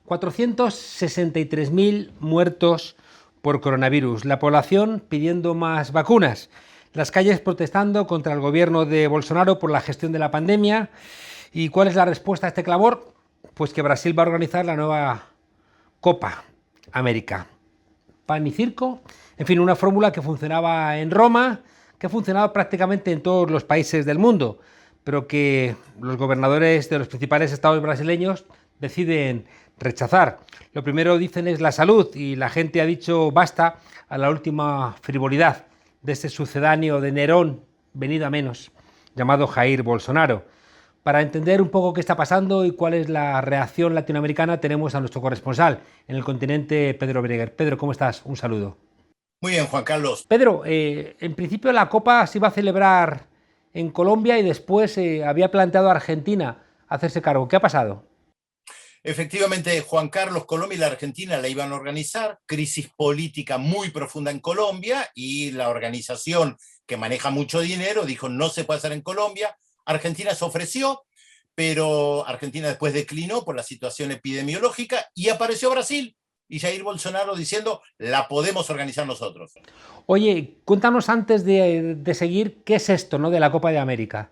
463.000 muertos por coronavirus, la población pidiendo más vacunas, las calles protestando contra el gobierno de Bolsonaro por la gestión de la pandemia. ¿Y cuál es la respuesta a este clamor? Pues que Brasil va a organizar la nueva Copa América. Pan y circo, en fin, una fórmula que funcionaba en Roma, que ha funcionado prácticamente en todos los países del mundo, pero que los gobernadores de los principales estados brasileños deciden rechazar. Lo primero, dicen, es la salud, y la gente ha dicho basta a la última frivolidad de este sucedáneo de Nerón, venido a menos, llamado Jair Bolsonaro. Para entender un poco qué está pasando y cuál es la reacción latinoamericana, tenemos a nuestro corresponsal en el continente, Pedro Breguer. Pedro, ¿cómo estás? Un saludo. Muy bien, Juan Carlos. Pedro, en principio la Copa se iba a celebrar en Colombia y después había planteado a Argentina hacerse cargo. ¿Qué ha pasado? Efectivamente, Juan Carlos, Colombia y la Argentina la iban a organizar, crisis política muy profunda en Colombia y la organización que maneja mucho dinero dijo no se puede hacer en Colombia. Argentina se ofreció, pero Argentina después declinó por la situación epidemiológica y apareció Brasil y Jair Bolsonaro diciendo la podemos organizar nosotros. Oye, cuéntanos antes de seguir, ¿qué es esto, no, de la Copa de América?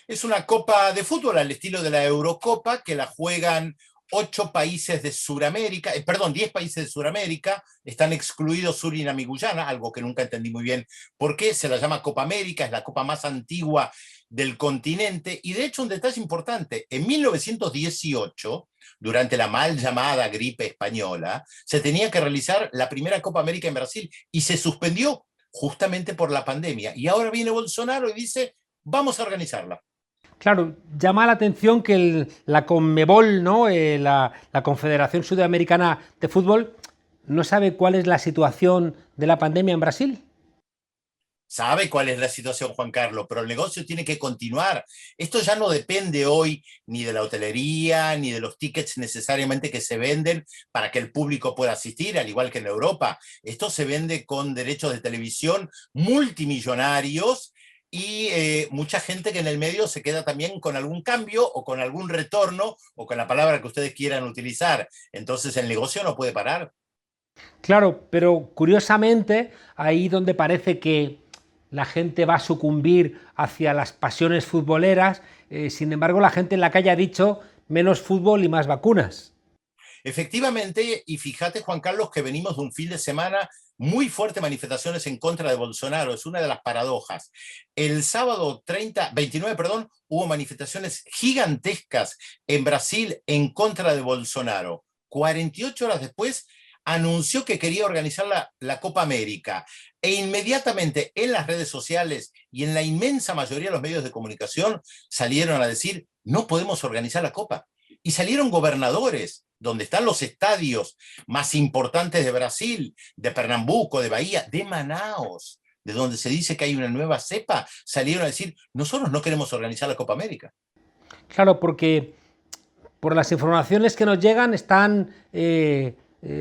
Es una copa de fútbol al estilo de la Eurocopa que la juegan 8 países de Sudamérica, perdón, 10 países de Sudamérica, están excluidos Surinam y Guyana, algo que nunca entendí muy bien por qué, se la llama Copa América, es la copa más antigua del continente, y de hecho un detalle importante, en 1918, durante la mal llamada gripe española, se tenía que realizar la primera Copa América en Brasil y se suspendió justamente por la pandemia, y ahora viene Bolsonaro y dice, vamos a organizarla. Claro, llama la atención que la Conmebol, ¿no? La Confederación Sudamericana de Fútbol, no sabe cuál es la situación de la pandemia en Brasil. Sabe cuál es la situación, Juan Carlos, pero el negocio tiene que continuar. Esto ya no depende hoy ni de la hotelería, ni de los tickets necesariamente que se venden para que el público pueda asistir, al igual que en Europa. Esto se vende con derechos de televisión multimillonarios y mucha gente que en el medio se queda también con algún cambio o con algún retorno o con la palabra que ustedes quieran utilizar. Entonces el negocio no puede parar. Claro, pero curiosamente, ahí donde parece que la gente va a sucumbir hacia las pasiones futboleras, sin embargo, la gente en la calle ha dicho menos fútbol y más vacunas. Efectivamente, y fíjate, Juan Carlos, que venimos de un fin de semana muy fuerte manifestaciones en contra de Bolsonaro, es una de las paradojas. El sábado 29, perdón, hubo manifestaciones gigantescas en Brasil en contra de Bolsonaro. 48 horas después anunció que quería organizar la Copa América e inmediatamente en las redes sociales y en la inmensa mayoría de los medios de comunicación salieron a decir no podemos organizar la Copa. Y salieron gobernadores, donde están los estadios más importantes de Brasil, de Pernambuco, de Bahía, de Manaos, de donde se dice que hay una nueva cepa, salieron a decir, nosotros no queremos organizar la Copa América. Claro, porque por las informaciones que nos llegan están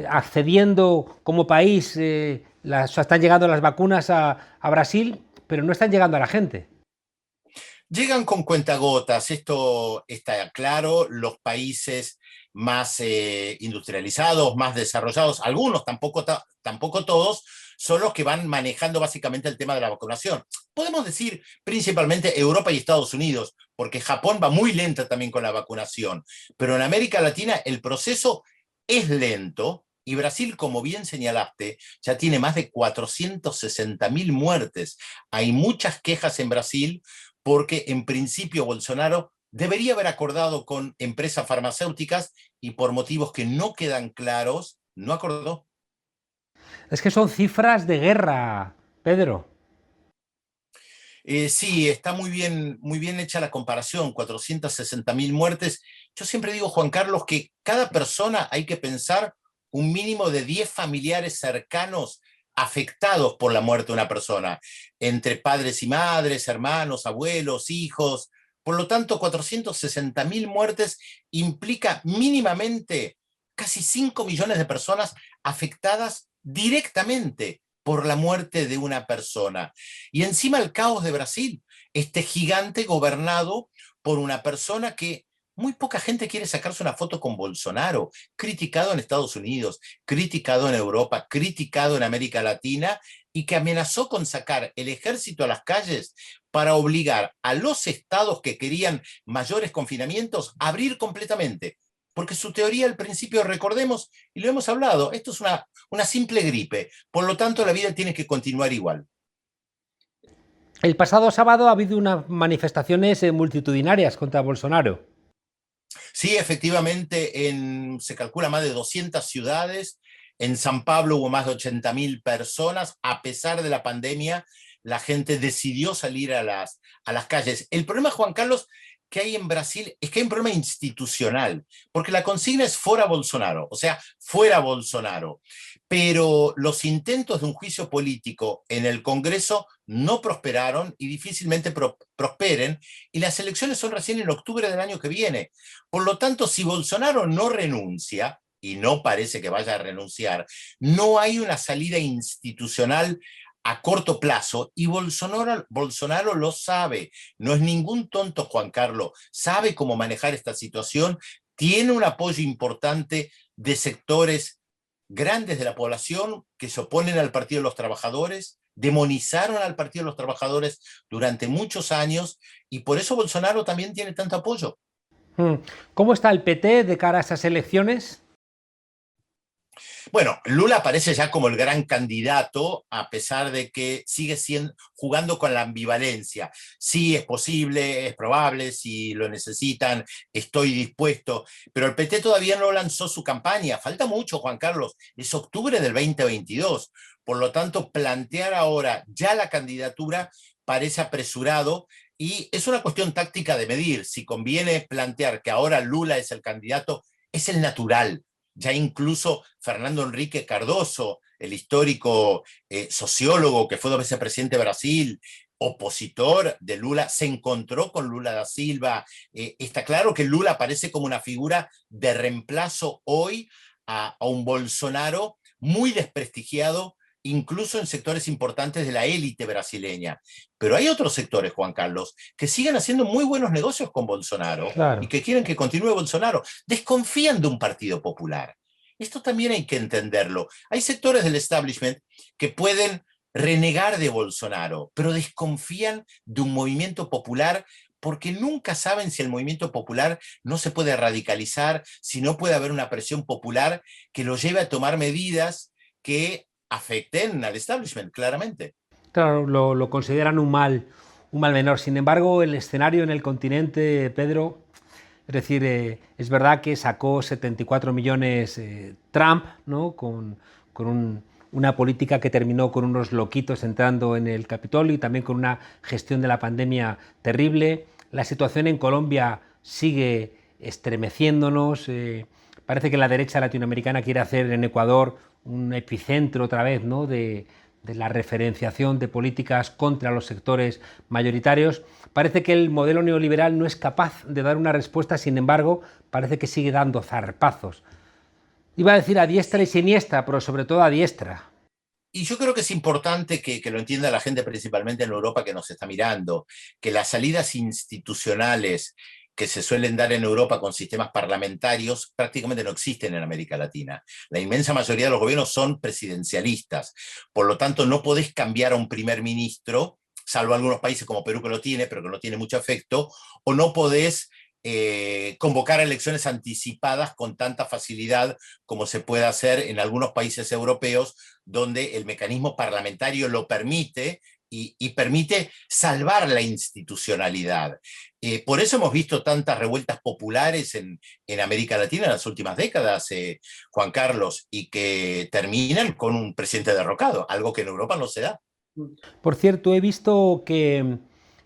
accediendo como país, o sea, están llegando las vacunas a Brasil, pero no están llegando a la gente. Llegan con cuentagotas, esto está claro, los países más industrializados, más desarrollados, algunos, tampoco todos, son los que van manejando básicamente el tema de la vacunación. Podemos decir principalmente Europa y Estados Unidos, porque Japón va muy lenta también con la vacunación, pero en América Latina el proceso es lento y Brasil, como bien señalaste, ya tiene más de 460.000 muertes. Hay muchas quejas en Brasil porque en principio Bolsonaro debería haber acordado con empresas farmacéuticas y por motivos que no quedan claros, no acordó. Es que son cifras de guerra, Pedro. Sí, está muy bien hecha la comparación, 460.000 muertes. Yo siempre digo, Juan Carlos, que cada persona hay que pensar un mínimo de 10 familiares cercanos afectados por la muerte de una persona, entre padres y madres, hermanos, abuelos, hijos. Por lo tanto, 460.000 muertes implica mínimamente casi 5 millones de personas afectadas directamente por la muerte de una persona. Y encima el caos de Brasil, este gigante gobernado por una persona que Muy poca gente quiere sacarse una foto con Bolsonaro, criticado en Estados Unidos, criticado en Europa, criticado en América Latina y que amenazó con sacar el ejército a las calles para obligar a los estados que querían mayores confinamientos a abrir completamente. Porque su teoría al principio, recordemos, y lo hemos hablado, esto es una simple gripe, por lo tanto la vida tiene que continuar igual. El pasado sábado ha habido unas manifestaciones multitudinarias contra Bolsonaro. Sí, efectivamente, se calcula más de 200 ciudades. En San Pablo hubo más de 80.000 personas. A pesar de la pandemia, la gente decidió salir a las calles. El problema, Juan Carlos, que hay en Brasil es que hay un problema institucional, porque la consigna es fuera Bolsonaro, o sea, fuera Bolsonaro. Pero los intentos de un juicio político en el Congreso no prosperaron y difícilmente prosperen, y las elecciones son recién en octubre del año que viene. Por lo tanto, si Bolsonaro no renuncia, y no parece que vaya a renunciar, no hay una salida institucional a corto plazo, y Bolsonaro lo sabe, no es ningún tonto Juan Carlos, sabe cómo manejar esta situación, tiene un apoyo importante de sectores grandes de la población que se oponen al Partido de los Trabajadores, demonizaron al Partido de los Trabajadores durante muchos años, y por eso Bolsonaro también tiene tanto apoyo. ¿Cómo está el PT de cara a esas elecciones? Bueno, Lula aparece ya como el gran candidato, a pesar de que sigue jugando con la ambivalencia. Sí, es posible, es probable, si lo necesitan, estoy dispuesto, pero el PT todavía no lanzó su campaña. Falta mucho, Juan Carlos, es octubre del 2022. Por lo tanto, plantear ahora ya la candidatura parece apresurado, y es una cuestión táctica de medir. Si conviene plantear que ahora Lula es el candidato, es el natural. Ya incluso Fernando Henrique Cardoso, el histórico sociólogo que fue 2 veces presidente de Brasil, opositor de Lula, se encontró con Lula da Silva. Está claro que Lula aparece como una figura de reemplazo hoy a un Bolsonaro muy desprestigiado, incluso en sectores importantes de la élite brasileña. Pero hay otros sectores, Juan Carlos, que siguen haciendo muy buenos negocios con Bolsonaro y Claro. que quieren que continúe Bolsonaro. Desconfían de un partido popular. Esto también hay que entenderlo. Hay sectores del establishment que pueden renegar de Bolsonaro, pero desconfían de un movimiento popular porque nunca saben si el movimiento popular no se puede radicalizar, si no puede haber una presión popular que lo lleve a tomar medidas que afecten al establishment, claramente. Claro, lo consideran un mal menor. Sin embargo, el escenario en el continente, Pedro, es decir, es verdad que sacó 74 millones Trump, ¿no? Con una política que terminó con unos loquitos entrando en el Capitolio y también con una gestión de la pandemia terrible. La situación en Colombia sigue estremeciéndonos. Parece que la derecha latinoamericana quiere hacer en Ecuador un epicentro otra vez, ¿no? De la referenciación de políticas contra los sectores mayoritarios. Parece que el modelo neoliberal no es capaz de dar una respuesta, sin embargo, parece que sigue dando zarpazos. Iba a decir a diestra y siniestra, pero sobre todo a diestra. Y yo creo que es importante que lo entienda la gente, principalmente en Europa que nos está mirando, que las salidas institucionales que se suelen dar en Europa con sistemas parlamentarios prácticamente no existen en América Latina. La inmensa mayoría de los gobiernos son presidencialistas. Por lo tanto, no podés cambiar a un primer ministro, salvo algunos países como Perú que lo tiene, pero que no tiene mucho efecto, o no podés convocar elecciones anticipadas con tanta facilidad como se puede hacer en algunos países europeos, donde el mecanismo parlamentario lo permite y permite salvar la institucionalidad. Por eso hemos visto tantas revueltas populares en América Latina en las últimas décadas, Juan Carlos, y que terminan con un presidente derrocado, algo que en Europa no se da. Por cierto, he visto que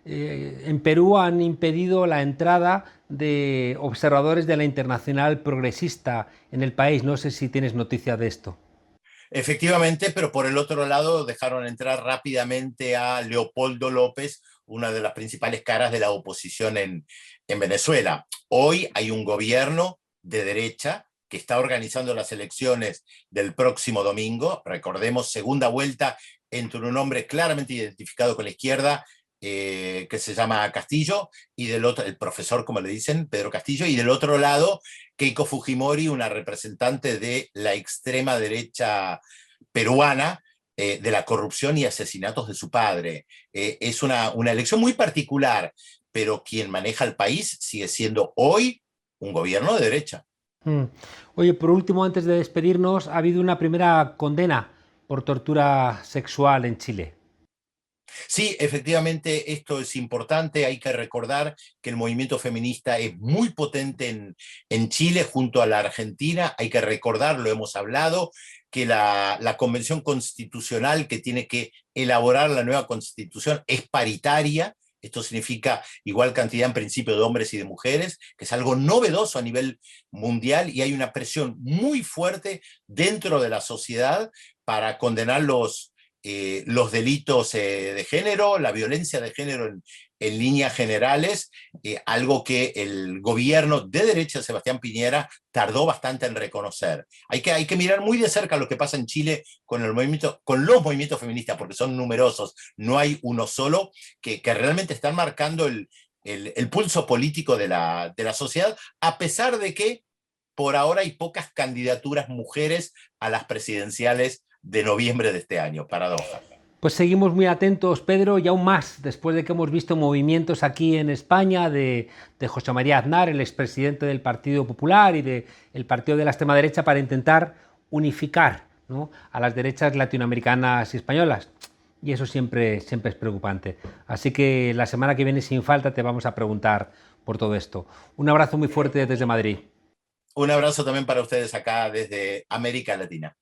en Perú han impedido la entrada de observadores de la Internacional Progresista en el país. No sé si tienes noticia de esto. Efectivamente, pero por el otro lado dejaron entrar rápidamente a Leopoldo López, una de las principales caras de la oposición en Venezuela. Hoy hay un gobierno de derecha que está organizando las elecciones del próximo domingo. Recordemos, segunda vuelta entre un hombre claramente identificado con la izquierda que se llama Castillo, y del otro, el profesor, como le dicen, Pedro Castillo, y del otro lado, Keiko Fujimori, una representante de la extrema derecha peruana, de la corrupción y asesinatos de su padre. Es una elección muy particular, pero quien maneja el país sigue siendo hoy un gobierno de derecha. Mm. Oye, por último, antes de despedirnos, ha habido una primera condena por tortura sexual en Chile. Sí, efectivamente, esto es importante. Hay que recordar que el movimiento feminista es muy potente en Chile junto a la Argentina. Hay que recordar, lo hemos hablado, que la Convención Constitucional que tiene que elaborar la nueva Constitución es paritaria. Esto significa igual cantidad en principio de hombres y de mujeres, que es algo novedoso a nivel mundial, y hay una presión muy fuerte dentro de la sociedad para condenar los delitos de género, la violencia de género en líneas generales, algo que el gobierno de derecha, Sebastián Piñera, tardó bastante en reconocer. Hay que mirar muy de cerca lo que pasa en Chile con los movimientos feministas, porque son numerosos, no hay uno solo, que realmente están marcando el pulso político de la sociedad, a pesar de que por ahora hay pocas candidaturas mujeres a las presidenciales de noviembre de este año. Paradoja. Pues seguimos muy atentos, Pedro, y aún más después de que hemos visto movimientos aquí en España de José María Aznar, el expresidente del Partido Popular y del Partido de la Extrema Derecha, para intentar unificar, ¿no?, a las derechas latinoamericanas y españolas. Y eso siempre, siempre es preocupante. Así que la semana que viene, sin falta, te vamos a preguntar por todo esto. Un abrazo muy fuerte desde Madrid. Un abrazo también para ustedes acá desde América Latina.